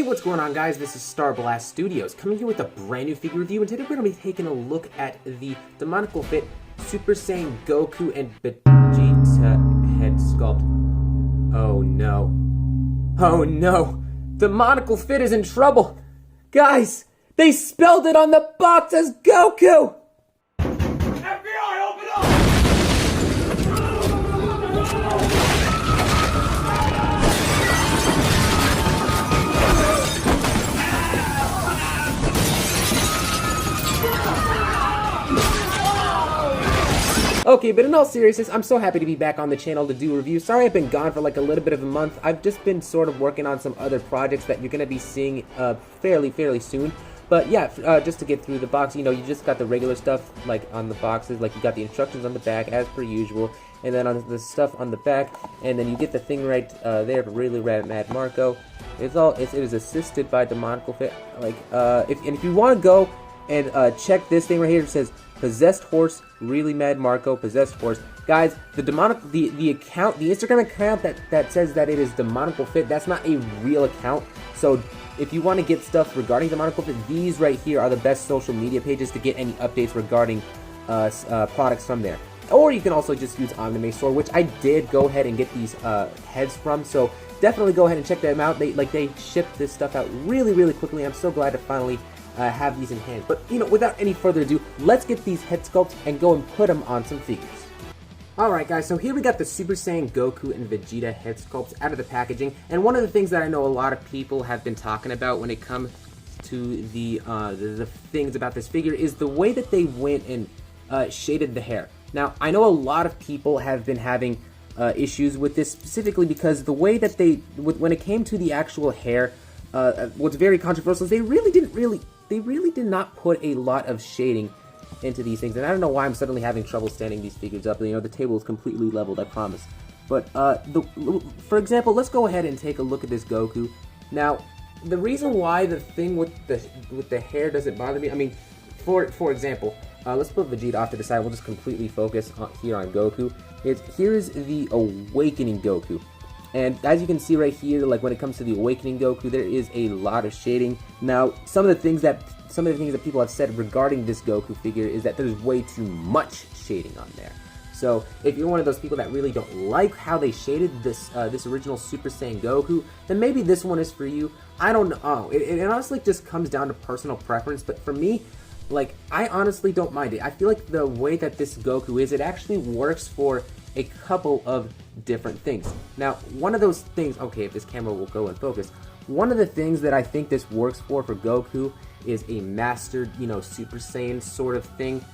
Hey, what's going on, guys? This is Star Blast Studios coming here with a brand new figure review, and today we're going to be taking a look at the Demoniacal Fit Super Saiyan Goku and Vegeta head sculpt. Oh no. Oh no! Demoniacal Fit is in trouble! Guys, they spelled it on the box as Goku! FBI, open up! Okay, but in all seriousness, I'm so happy to be back on the channel to do reviews. Sorry I've been gone for like a little bit of a month. I've just been sort of working on some other projects that you're going to be seeing fairly soon. But yeah, just to get through the box, you know, you just got the regular stuff like on the boxes, like you got the instructions on the back as per usual, and then on the stuff on the back, and then you get the thing right there, really rad Mad Marco. It is assisted by Demoniacal Fit. Like, if you want to go and check this thing right here, it says Possessed Horse, really Mad Marco, Possessed Horse. Guys, the Instagram account that says that it is Demoniacal Fit, that's not a real account. So if you want to get stuff regarding Demoniacal Fit, these right here are the best social media pages to get any updates regarding products from there. Or you can also just use Anime Store, which I did go ahead and get these heads from. So definitely go ahead and check them out. They ship this stuff out really quickly. I'm so glad to finally have these in hand. But you know, without any further ado, let's get these head sculpts and go and put them on some figures. Alright guys, so here we got the Super Saiyan Goku and Vegeta head sculpts out of the packaging, and one of the things that I know a lot of people have been talking about when it comes to the things about this figure is the way that they went and shaded the hair. Now, I know a lot of people have been having issues with this, specifically because the way that when it came to the actual hair, what's very controversial is they really did not put a lot of shading into these things, and I don't know why I'm suddenly having trouble standing these figures up. You know, the table is completely leveled, I promise. But for example, let's go ahead and take a look at this Goku. Now, the reason why the thing with the hair doesn't bother me, I mean, for example, let's put Vegeta off to the side. We'll just completely focus here on Goku. Here's the Awakening Goku. And as you can see right here, like when it comes to the Awakening Goku, there is a lot of shading. Now, some of the things that people have said regarding this Goku figure is that there's way too much shading on there. So, if you're one of those people that really don't like how they shaded this original Super Saiyan Goku, then maybe this one is for you. I don't know. It honestly just comes down to personal preference, but for me, like, I honestly don't mind it. I feel like the way that this Goku is, it actually works for a couple of different things. Now, one of those things, okay, if this camera will go and focus, one of the things that I think this works for Goku is a mastered, you know, Super Saiyan sort of thing.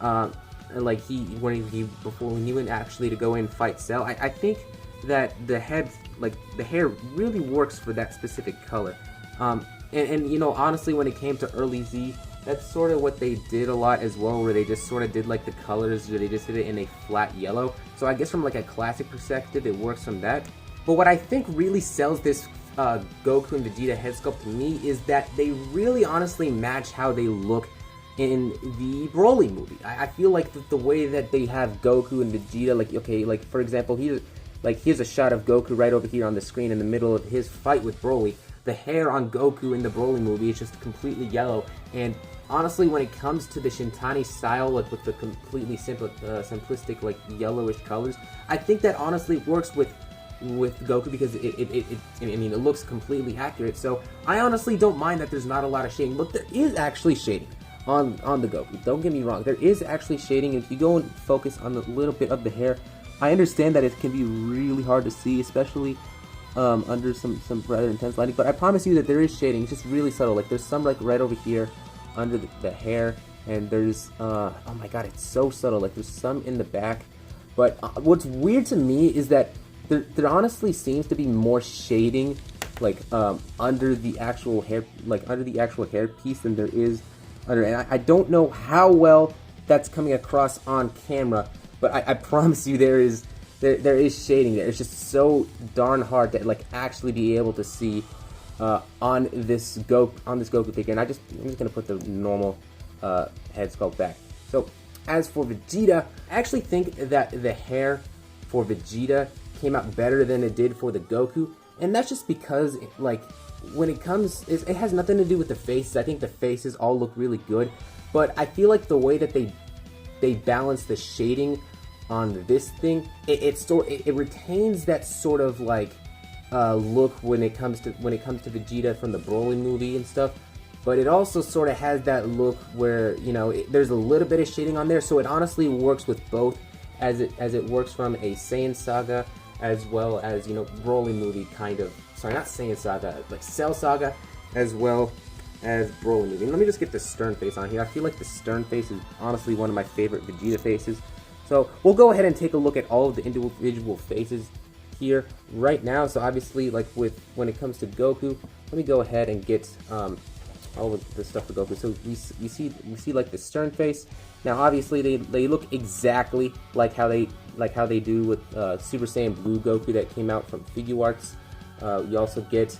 Like before when he went actually to go in and fight Cell, I think that the hair really works for that specific color. And you know, honestly, when it came to early Z, that's sort of what they did a lot as well, where they just sort of did like the colors, where they just did it in a flat yellow. So I guess from like a classic perspective, it works from that. But what I think really sells this Goku and Vegeta head sculpt to me is that they really honestly match how they look in the Broly movie. I feel like the way that they have Goku and Vegeta, like, okay, like for example, here's a shot of Goku right over here on the screen in the middle of his fight with Broly. The hair on Goku in the Broly movie is just completely yellow, and honestly, when it comes to the Shintani style, like with the completely simplistic, like yellowish colors, I think that honestly works with Goku because it looks completely accurate. So I honestly don't mind that there's not a lot of shading, but there is actually shading on the Goku. Don't get me wrong, there is actually shading. If you go and focus on the little bit of the hair, I understand that it can be really hard to see, especially under some rather intense lighting, but I promise you that there is shading. It's just really subtle. Like there's some like right over here under the hair, and there's oh my god, it's so subtle. Like there's some in the back, but what's weird to me is that there honestly seems to be more shading like under the actual hair, like under the actual hair piece than there is under. And I don't know how well that's coming across on camera, but I promise you there is shading there. It's just so darn hard to like actually be able to see on this Goku figure. And I'm just gonna put the normal head sculpt back. So as for Vegeta, I actually think that the hair for Vegeta came out better than it did for the Goku, and that's just because like when it comes, it has nothing to do with the faces. I think the faces all look really good, but I feel like the way that they balance the shading on this thing, it retains that sort of like look when it comes to Vegeta from the Broly movie and stuff. But it also sort of has that look where, you know, there's a little bit of shading on there, so it honestly works with both, as it works from a Saiyan Saga as well as, you know, Broly movie kind of. Sorry, not Saiyan Saga, like Cell Saga, as well as Broly movie. And let me just get the Stern face on here. I feel like the Stern face is honestly one of my favorite Vegeta faces. So we'll go ahead and take a look at all of the individual faces here right now. So obviously, like when it comes to Goku, let me go ahead and get all of the stuff for Goku. So we see like the Stern face. Now obviously they look exactly like how they do with Super Saiyan Blue Goku that came out from Figuarts. You also get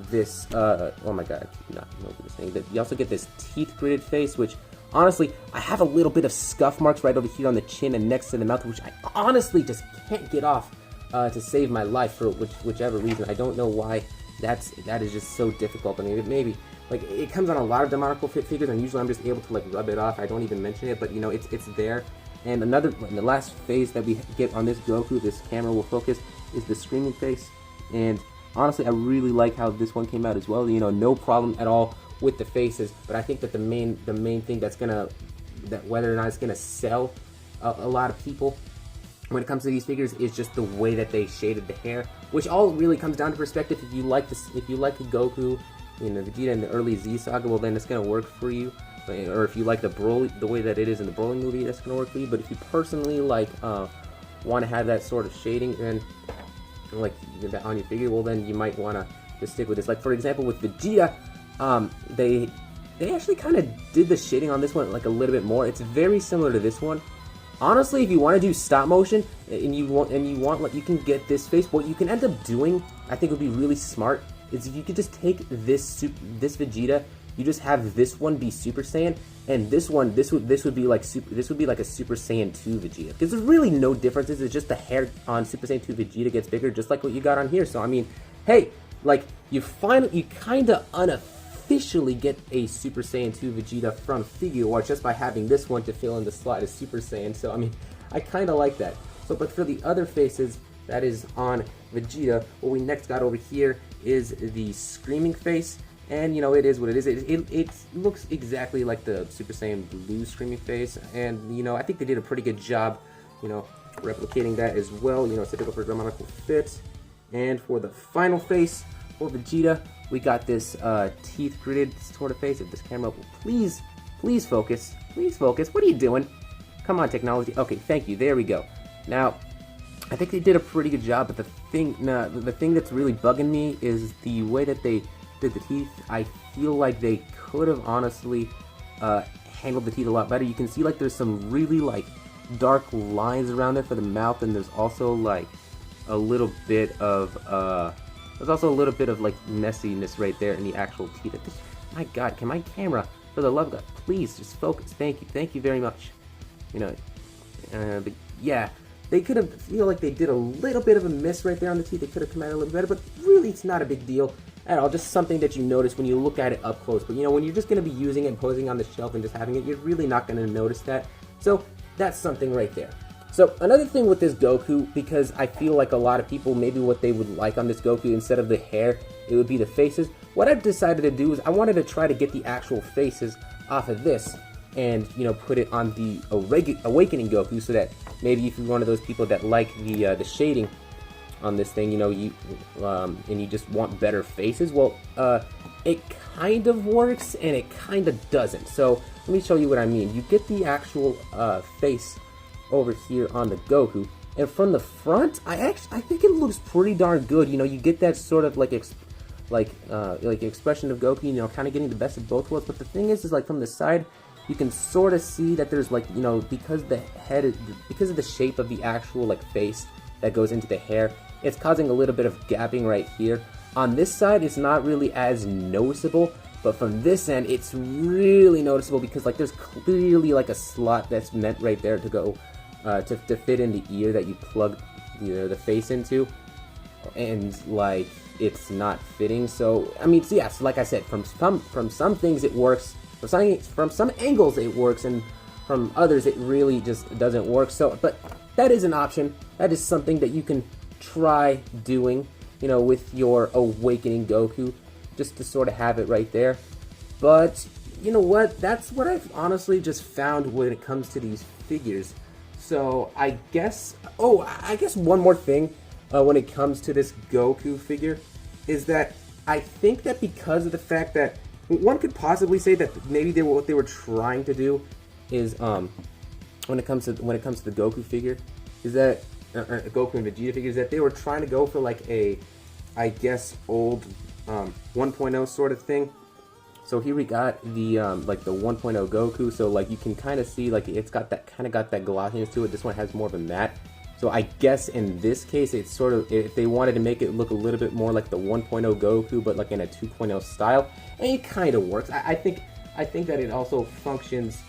this oh my god, I keep not know this thing. You also get this teeth gritted face, which honestly I have a little bit of scuff marks right over here on the chin and next to the mouth, which I honestly just can't get off to save my life for whichever reason. I don't know why that is just so difficult. I mean, maybe like it comes on a lot of Demoniacal Fit figures, and usually I'm just able to like rub it off. I don't even mention it, but you know, it's there. And the last phase that we get on this Goku, this camera will focus, is the screaming face. And honestly, I really like how this one came out as well. You know, no problem at all with the faces. But I think that the main thing that whether or not it's gonna sell a lot of people when it comes to these figures is just the way that they shaded the hair, which all really comes down to perspective. If you like the Goku, you know, Vegeta in the early Z Saga, well then it's gonna work for you. Or if you like the way that it is in the Broly movie, that's gonna work for you. But if you personally like want to have that sort of shading and like that on your figure, well then you might want to just stick with this. Like for example with Vegeta, they actually kind of did the shading on this one like a little bit more. It's very similar to this one. Honestly, if you want to do stop motion and you want like, you can get this face. What you can end up doing, I think would be really smart, is if you could just take this Vegeta, you just have this one be Super Saiyan, and this would be like a Super Saiyan 2 Vegeta. Because there's really no differences. It's just the hair on Super Saiyan 2 Vegeta gets bigger, just like what you got on here. So I mean, hey, like you kind of unofficially get a Super Saiyan 2 Vegeta from Figuarts just by having this one to fill in the slot as Super Saiyan. So I mean, I kind of like that. So, but for the other faces that is on Vegeta, what we next got over here is the screaming face. And you know, it is what it is. It looks exactly like the Super Saiyan Blue screaming face, and you know, I think they did a pretty good job, you know, replicating that as well. You know, it's typical for Demoniacal Fit. And for the final face for Vegeta, we got this teeth gritted sort of face. If this camera will please focus, What are you doing? Come on, technology. Okay, thank you. There we go. Now, I think they did a pretty good job. But the thing that's really bugging me is the way that they did the teeth. I feel like they could have honestly handled the teeth a lot better. You can see like there's some really like dark lines around there for the mouth, and there's also like a little bit of like messiness right there in the actual teeth. My God, can my camera, for the love of God, please just focus? Thank you very much. You know, but yeah, they could have, feel like they did a little bit of a miss right there on the teeth. They could have come out a little better, but really it's not a big deal at all. Just something that you notice when you look at it up close. But you know, when you're just going to be using it and posing on the shelf and just having it, you're really not going to notice that. So that's something right there. So another thing with this Goku, because I feel like a lot of people, maybe what they would like on this Goku, instead of the hair, it would be the faces. What I've decided to do is I wanted to try to get the actual faces off of this and, you know, put it on the Awakening Goku, so that maybe if you're one of those people that like the shading on this thing, you know, and you just want better faces, well, it kind of works and it kind of doesn't. So let me show you what I mean. You get the actual face over here on the Goku, and from the front, I think it looks pretty darn good. You know, you get that sort of like expression of Goku, you know, kind of getting the best of both worlds. But the thing is like from the side, you can sort of see that there's like, you know, because of the shape of the actual like face that goes into the hair, it's causing a little bit of gapping right here. On this side, it's not really as noticeable, but from this end, it's really noticeable because like there's clearly like a slot that's meant right there to go to fit in the ear that you plug the face into. and like it's not fitting. So I mean, so yes, like I said, from some things it works, from some angles it works, and from others it really just doesn't work. So, but that is an option. That is something that you can try doing, you know, with your Awakening Goku, just to sort of have it right there. But you know what? That's what I've honestly just found when it comes to these figures. So I guess, I guess one more thing when it comes to this Goku figure is that I think that because of the fact that one could possibly say that maybe what they were trying to do is when it comes to the Goku figure is that Goku and Vegeta figures, that they were trying to go for like a, I guess, old 1.0 sort of thing. So here we got the like the 1.0 Goku. So like you can kind of see like it's got that glossiness to it. This one has more of a matte. So I guess in this case it's sort of, if they wanted to make it look a little bit more like the 1.0 Goku, but like in a 2.0 style, and it kind of works. I think that it also functions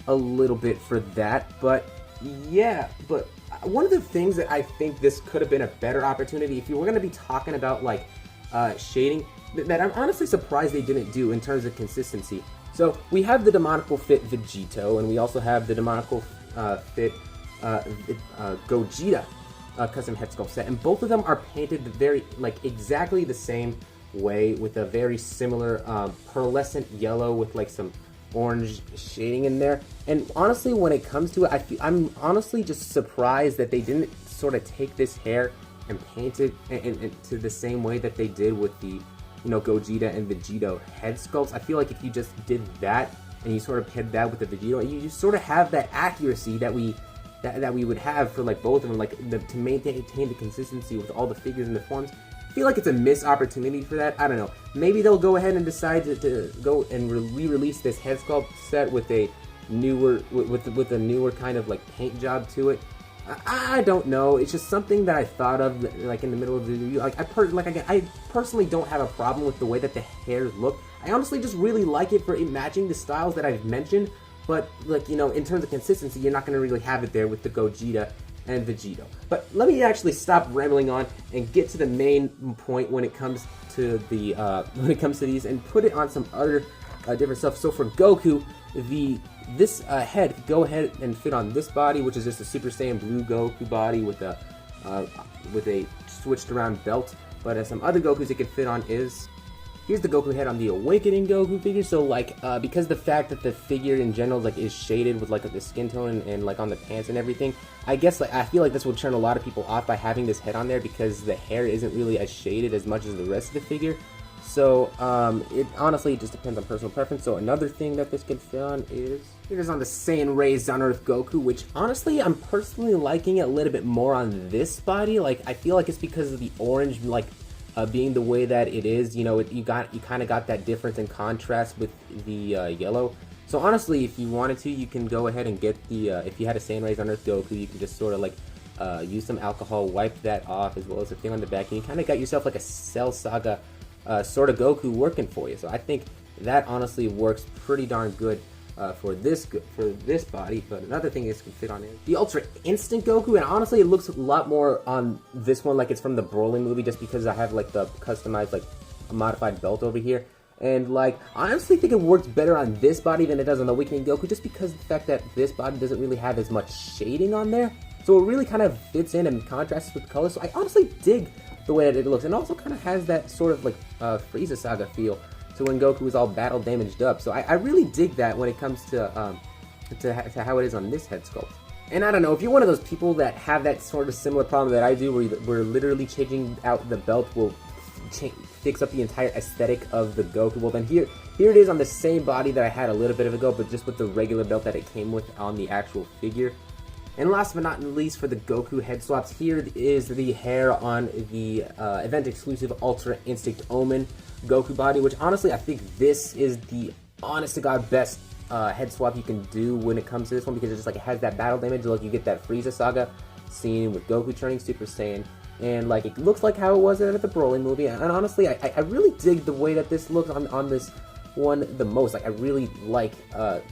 a little bit for that. But yeah, but one of the things that I think this could have been a better opportunity, if you were going to be talking about like shading, that I'm honestly surprised they didn't do in terms of consistency. So we have the Demoniacal Fit Vegito, and we also have the Demoniacal Fit Gogeta custom head sculpt set, and both of them are painted exactly the same way, with a very similar pearlescent yellow with like some orange shading in there. And honestly, when it comes to it, I'm honestly just surprised that they didn't sort of take this hair and paint it to the same way that they did with the, you know, Gogeta and Vegito head sculpts. I feel like if you just did that and you sort of did that with the Vegito, you just sort of have that accuracy that we would have for like both of them, like to maintain the consistency with all the figures and the forms. I feel like it's a missed opportunity for that. I don't know. Maybe they'll go ahead and decide to go and re-release this head sculpt set with a newer with a newer kind of like paint job to it. I don't know. It's just something that I thought of like in the middle of the review. Like I personally don't have a problem with the way that the hairs look. I honestly just really like it for it matching the styles that I've mentioned. But like, you know, in terms of consistency, you're not going to really have it there with the Gogeta and Vegito. But let me actually stop rambling on and get to the main point when it comes to the these, and put it on some other different stuff. So for Goku, this head could go ahead and fit on this body, which is just a Super Saiyan Blue Goku body with a switched around belt. But some other Gokus it could fit on is, here's the Goku head on the Awakening Goku figure. So like because the fact that the figure in general like is shaded with like the skin tone and like on the pants and everything, I guess like I feel like this will turn a lot of people off by having this head on there, because the hair isn't really as shaded as much as the rest of the figure. So it honestly just depends on personal preference. So another thing that this can fit on is, it is on the Saiyan Raised on Earth Goku, which honestly I'm personally liking it a little bit more on this body. Like I feel like it's because of the orange, like being the way that it is, you know, you kind of got that difference in contrast with the yellow. So honestly, if you wanted to, you can go ahead and get the if you had a Saiyan Raised on Earth Goku, you can just sort of like use some alcohol, wipe that off, as well as the thing on the back, and you kind of got yourself like a Cell Saga sort of Goku working for you. So I think that honestly works pretty darn good for this body. But another thing this can fit on is the Ultra Instinct Goku, and honestly it looks a lot more on this one like it's from the Broly movie, just because I have like the customized like modified belt over here. And like I honestly think it works better on this body than it does on the Awakening Goku, just because of the fact that this body doesn't really have as much shading on there. So it really kind of fits in and contrasts with the color. So I honestly dig the way that it looks, and also kind of has that sort of like Frieza Saga feel to when Goku is all battle damaged up. So I really dig that when it comes to how it is on this head sculpt. And I don't know, if you're one of those people that have that sort of similar problem that I do, where literally changing out the belt will fix up the entire aesthetic of the Goku, well then here it is on the same body that I had a little bit of ago, but just with the regular belt that it came with on the actual figure. And last but not least, for the Goku head swaps, here is the hair on the event-exclusive Ultra Instinct Omen Goku body, which honestly I think this is the honest-to-God best head swap you can do when it comes to this one, because it just like it has that battle damage, like you get that Frieza Saga scene with Goku turning Super Saiyan, and like it looks like how it was at the Broly movie. And honestly, I really dig the way that this looks on this one the most. Like I really like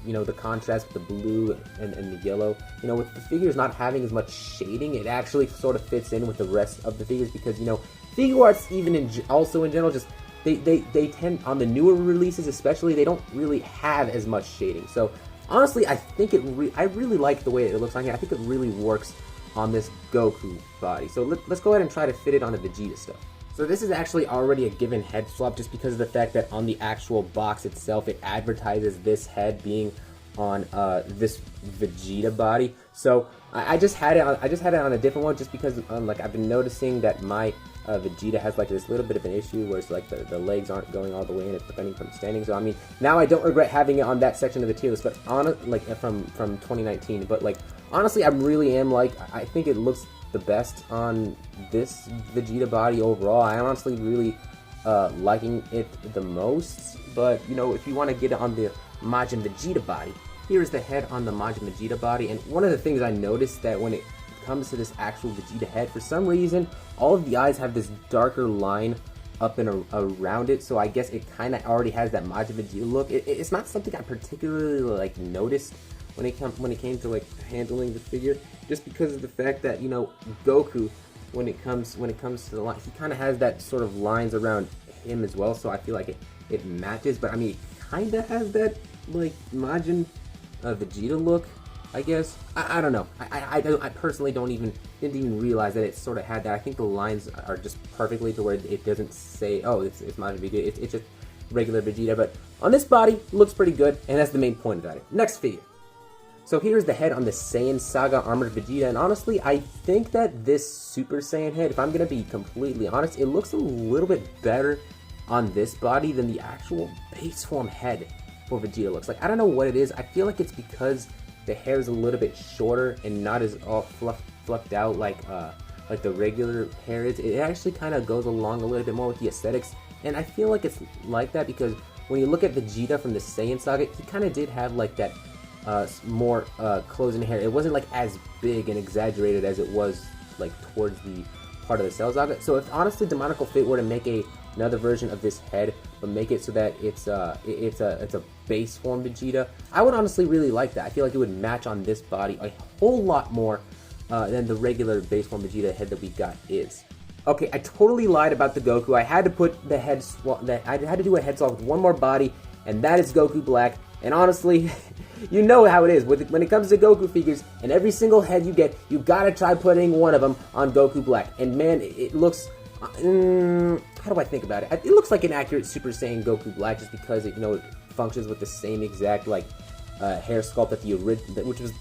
you know, the contrast with the blue and the yellow. You know, with the figures not having as much shading, it actually sort of fits in with the rest of the figures, because you know, Figure arts, even also in general, just they tend, on the newer releases especially, they don't really have as much shading. So honestly, I think I really like the way it looks on here. I think it really works on this Goku body. So let's go ahead and try to fit it on the Vegeta stuff. So this is actually already a given head swap, just because of the fact that on the actual box itself, it advertises this head being on this Vegeta body. So I just had it on a different one, just because like I've been noticing that my Vegeta has like this little bit of an issue where it's like the legs aren't going all the way and it's preventing from standing. So I mean, now I don't regret having it on that section of the tier list, but like from 2019. But like honestly, I really am like, I think it looks the best on this Vegeta body overall. I honestly really liking it the most. But you know, if you want to get it on the Majin Vegeta body, here's the head on the Majin Vegeta body. And one of the things I noticed that when it comes to this actual Vegeta head, for some reason all of the eyes have this darker line up and around it, so I guess it kind of already has that Majin Vegeta look. It's not something I particularly like noticed when it came to like handling the figure, just because of the fact that, you know, Goku, when it comes to the line, he kind of has that sort of lines around him as well, so I feel like it matches. But I mean, it kind of has that like Majin Vegeta look, I guess. I don't know. I personally didn't even realize that it sort of had that. I think the lines are just perfectly to where it doesn't say, oh, it's Majin Vegeta. It's just regular Vegeta. But on this body, it looks pretty good, and that's the main point about it. Next figure. So here's the head on the Saiyan Saga Armored Vegeta, and honestly, I think that this Super Saiyan head, if I'm gonna be completely honest, it looks a little bit better on this body than the actual base form head for Vegeta looks. Like, I don't know what it is. I feel like it's because the hair is a little bit shorter and not as all fluffed out like the regular hair is. It actually kind of goes along a little bit more with the aesthetics, and I feel like it's like that because when you look at Vegeta from the Saiyan Saga, he kind of did have like that more closing hair. It wasn't like as big and exaggerated as it was like towards the part of the Cell Saga. So if honestly Demoniacal Fit were to make another version of this head, but make it so that it's a base form Vegeta, I would honestly really like that. I feel like it would match on this body a whole lot more than the regular base form Vegeta head that we got is. Okay, I totally lied about the Goku. I had to put the head swap. I had to do a head swap with one more body, and that is Goku Black. And honestly, you know how it is when it comes to Goku figures, and every single head you get, you gotta try putting one of them on Goku Black. And man, it looks, how do I think about it? It looks like an accurate Super Saiyan Goku Black, just because it, you know, it functions with the same exact like hair sculpt that the original, which was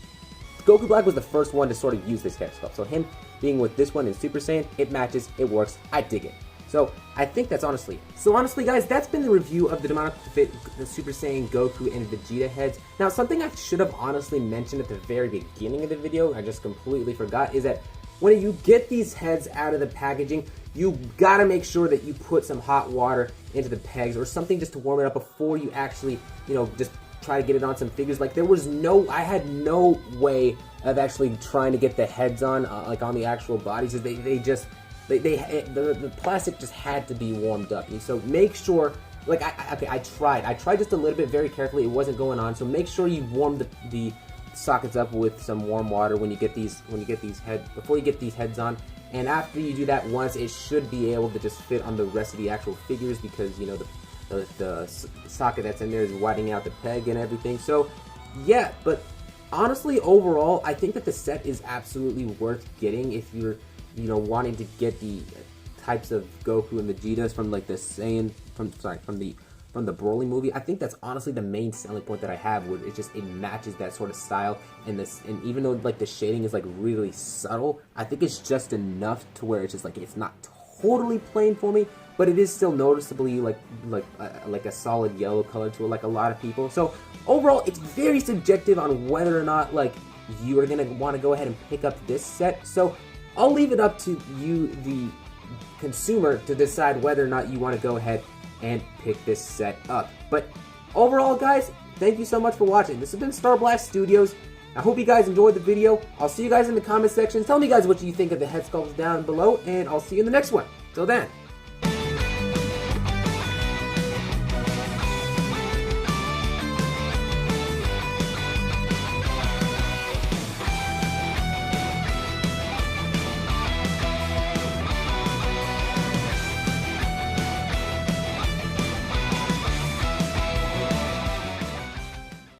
Goku Black was the first one to sort of use this hair sculpt. So him being with this one in Super Saiyan, it matches, it works, I dig it. So I think that's honestly it. So honestly guys, that's been the review of the Demoniacal Fit, the Super Saiyan Goku and Vegeta heads. Now something I should have honestly mentioned at the very beginning of the video, I just completely forgot, is that when you get these heads out of the packaging, you gotta make sure that you put some hot water into the pegs or something just to warm it up before you actually, you know, just try to get it on some figures. Like I had no way of actually trying to get the heads on, like on the actual bodies. The plastic just had to be warmed up. And so make sure, like I tried just a little bit very carefully. It wasn't going on. So make sure you warm the sockets up with some warm water when you get these before you get these heads on. And after you do that once, it should be able to just fit on the rest of the actual figures, because you know the socket that's in there is widening out the peg and everything. So yeah, but honestly overall, I think that the set is absolutely worth getting if you're, you know, wanting to get the types of Goku and Vegetas from like the Saiyan, from the Broly movie. I think that's honestly the main selling point that I have, where it matches that sort of style, and even though like the shading is like really subtle, I think it's just enough to where it's just like it's not totally plain for me, but it is still noticeably like a solid yellow color to it, like a lot of people. So overall, it's very subjective on whether or not like you are gonna want to go ahead and pick up this set. So I'll leave it up to you, the consumer, to decide whether or not you want to go ahead and pick this set up. But overall, guys, thank you so much for watching. This has been Star Blast Studios. I hope you guys enjoyed the video. I'll see you guys in the comment section. Tell me guys what you think of the head sculpts down below, and I'll see you in the next one. Till then.